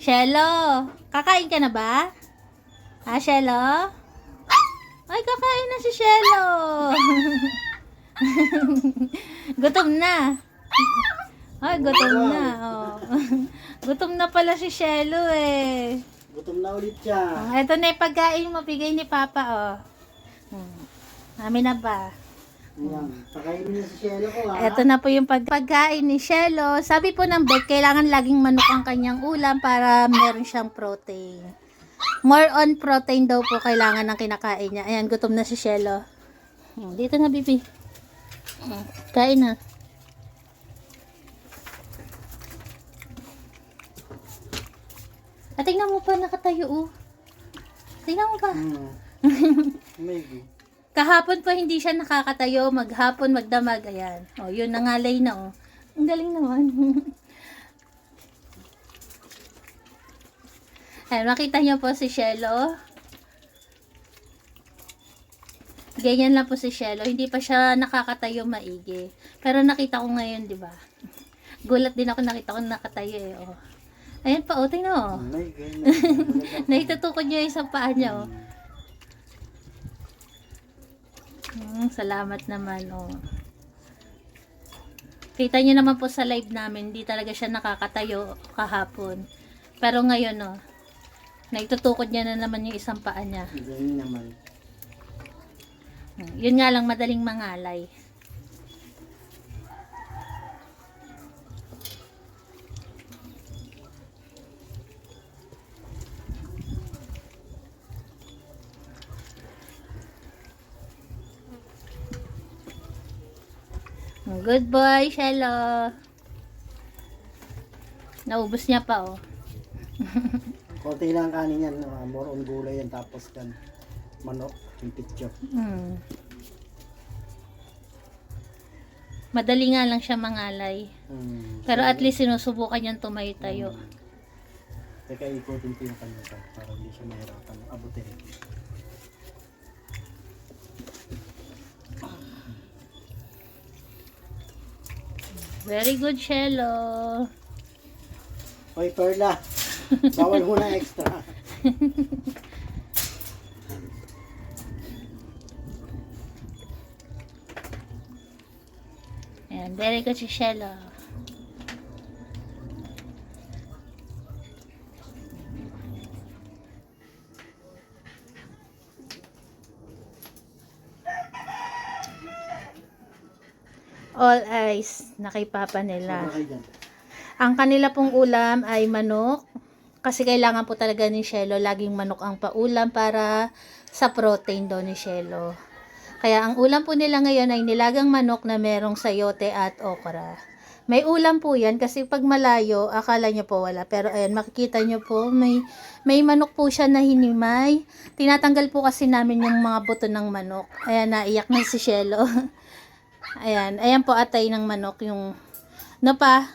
Shelo, kakain ka na ba? Ha, Shelo? Ay, kakain na si Shelo. Gutom na. Ay, gutom na. Oh. Gutom na pala si Shelo eh. Gutom na ulit siya. Oh, eto na yung pagkain mo, bigay ni Papa, oh. Amin na ba? Ayan. Pakainin niya si Shelo ko ha. Eto na po yung pagkain ni Shelo. Sabi po ng vet, kailangan laging manok ang kanyang ulam para meron siyang protein. More on protein daw po kailangan ng kinakain niya. Ayan, gutom na si Shelo. Dito na, bibi. Kain na. Tingnan mo pa, nakatayo, oh. Tingnan mo pa. Maybe. Kahapon pa hindi siya nakakatayo, maghapon, magdamag, ayan. O, yun, nangalay na, oh. Ang galing naman. Ayan, makita niyo po si Shelo. Ganyan lang po si Shelo. Hindi pa siya nakakatayo maigi. Pero nakita ko ngayon, di ba? Gulat din ako, nakita ko nakatayo, eh, oh. Ayan pa, oh, tingnan mo. Naitutukod niya yung isang paa niya, oh. Salamat naman, oh. Kita niyo naman po sa live namin, hindi talaga siya nakakatayo kahapon. Pero ngayon, oh, naitutukod niya na naman yung isang paa niya. Ganyan naman. Yun nga lang, madaling mangalay. Good boy, Shelo. Naubos niya pa, oh. Konti lang kanin yan. More on gulay yan. Tapos kan manok. Yung picture. Madali nga lang siya mangalay. Pero at least sinusubukan niyang tumayo-tayo. Teka, ikutin ko yung kanya para hindi siya mahirapan abutin. Very good, Shelo. Hoy, Perla. Bawal muna extra. Ayan, very good si Shelo. All eyes na kay Papa nila. Sobra kayo dyan. Ang kanila pong ulam ay manok. Kasi kailangan po talaga ni Shelo laging manok ang paulam para sa protein daw ni Shelo. Kaya ang ulam po nila ngayon ay nilagang manok na merong sayote at okra. May ulam po yan kasi pag malayo, akala nyo po wala. Pero ayan, makikita nyo po, may manok po siya na hinimay. Tinatanggal po kasi namin yung mga buto ng manok. Ayan, naiyak na si Shelo. Ayan po atay ng manok. Yung, no pa,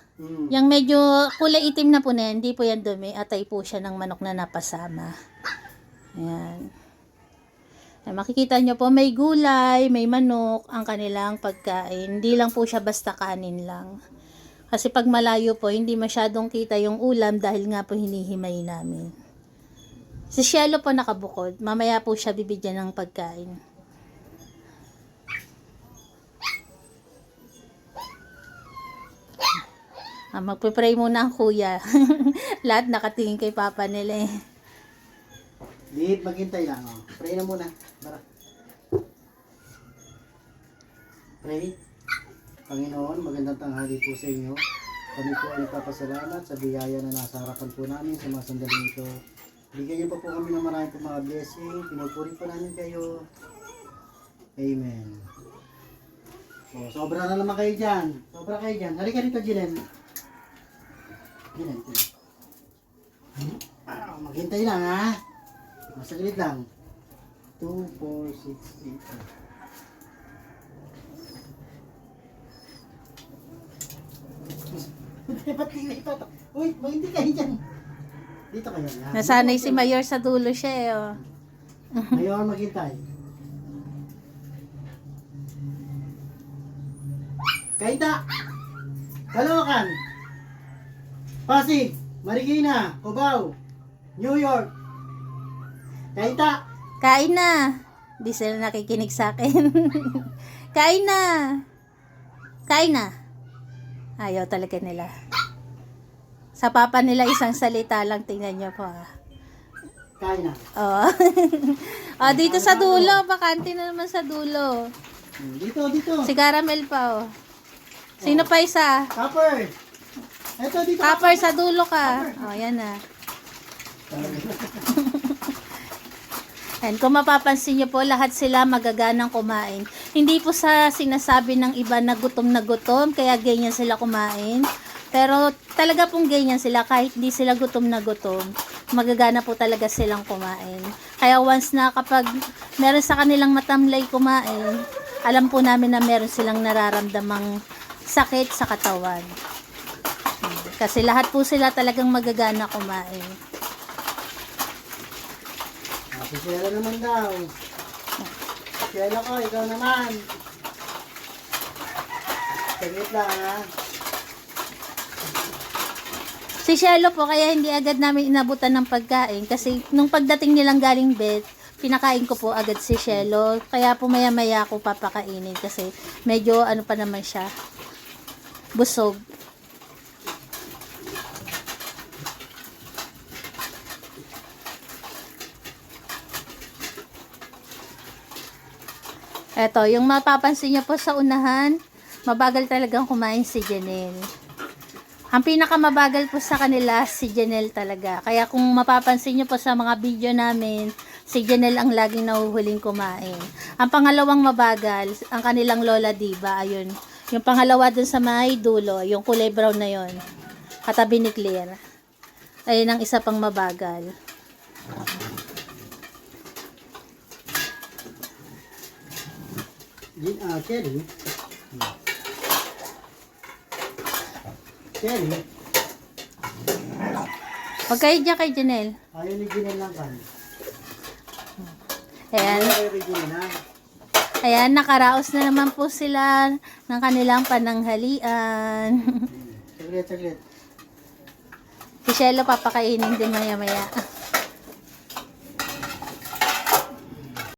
yung medyo kulay itim na po na yan, hindi po yan dumi. Atay po siya ng manok na napasama. Ayan. Makikita nyo po, may gulay, may manok, ang kanilang pagkain. Hindi lang po siya basta kanin lang. Kasi pag malayo po, hindi masyadong kita yung ulam dahil nga po hinihimay namin. Si Shelo po nakabukod. Mamaya po siya bibigyan ng pagkain. Magpipray muna ang kuya. Lahat nakatingin kay Papa nila eh. Liit, maghintay lang. Oh. Pray na muna. Tara. Pray. Panginoon, magandang tanghali po sa inyo. Kami po ay nagpapasalamat sa biyaya na nasa harapan po namin sa mga sandaling ito. Bigyan niyo pa po kami ng maraming po mga blessing. Pinupuri po namin kayo. Amen. So, sobra na naman kayo dyan. Sobra kayo dyan. Halika dito, Jilen. Jilen. Maghintay lang, ha? Masaglit lang. 2, 4, 6, 8. Ba't dito? Uy, hindi kayo dyan. Dito kayo. Nasanay si Mayor sa dulo siya eh. Oh. Ngayon, maghintay. Kaita! Kalawakan! Pasig! Marikina, Cubao, New York, Kaita. Kain na. Di sila nakikinig sa akin. Kain na. Kain na. Ayaw talaga nila. Sa papa nila isang salita lang, tingnan nyo po. Kain na. Oh. Oh, dito sa dulo. Bakante na naman sa dulo. Dito. Si Caramel pa, oh. Sino pa isa? Copper. Eto, dito. Copper, sa dulo ka. Oh, yan na. And kung mapapansin nyo po, lahat sila magaganang kumain. Hindi po sa sinasabi ng iba na gutom, kaya ganyan sila kumain. Pero talaga pong ganyan sila, kahit hindi sila gutom na gutom, magagana po talaga silang kumain. Kaya once na kapag meron sa kanilang matamlay kumain, alam po namin na meron silang nararamdamang sakit sa katawan. Kasi lahat po sila talagang magagana kumain. Si Cielo naman daw. Cielo ko, ikaw naman. Saglit lang ha. Si Shelo po, kaya hindi agad namin inabutan ng pagkain. Kasi nung pagdating nilang galing bed, pinakain ko po agad si Shelo. Kaya po maya-maya ako papakainin. Kasi medyo ano pa naman siya, busog. Eto, yung mapapansin niyo po sa unahan, mabagal talagang kumain si Janelle. Ang pinakamabagal po sa kanila, si Janelle talaga. Kaya kung mapapansin niyo po sa mga video namin, si Janelle ang laging nahuhuling kumain. Ang pangalawang mabagal, ang kanilang Lola Diva, ayun. Yung pangalawa dun sa may dulo, yung kulay brown na yon, katabi ni Claire. Ayun ang isa pang mabagal. Cherry. Cherry. Huwag kayo dyan kay Janelle. Ayaw ni Ginel lang kan. Ayan. Ayaw ni Ginel na. Ayan, nakaraos na naman po sila ng kanilang pananghalian. Saglit. Si Shelo papakainin din maya-maya.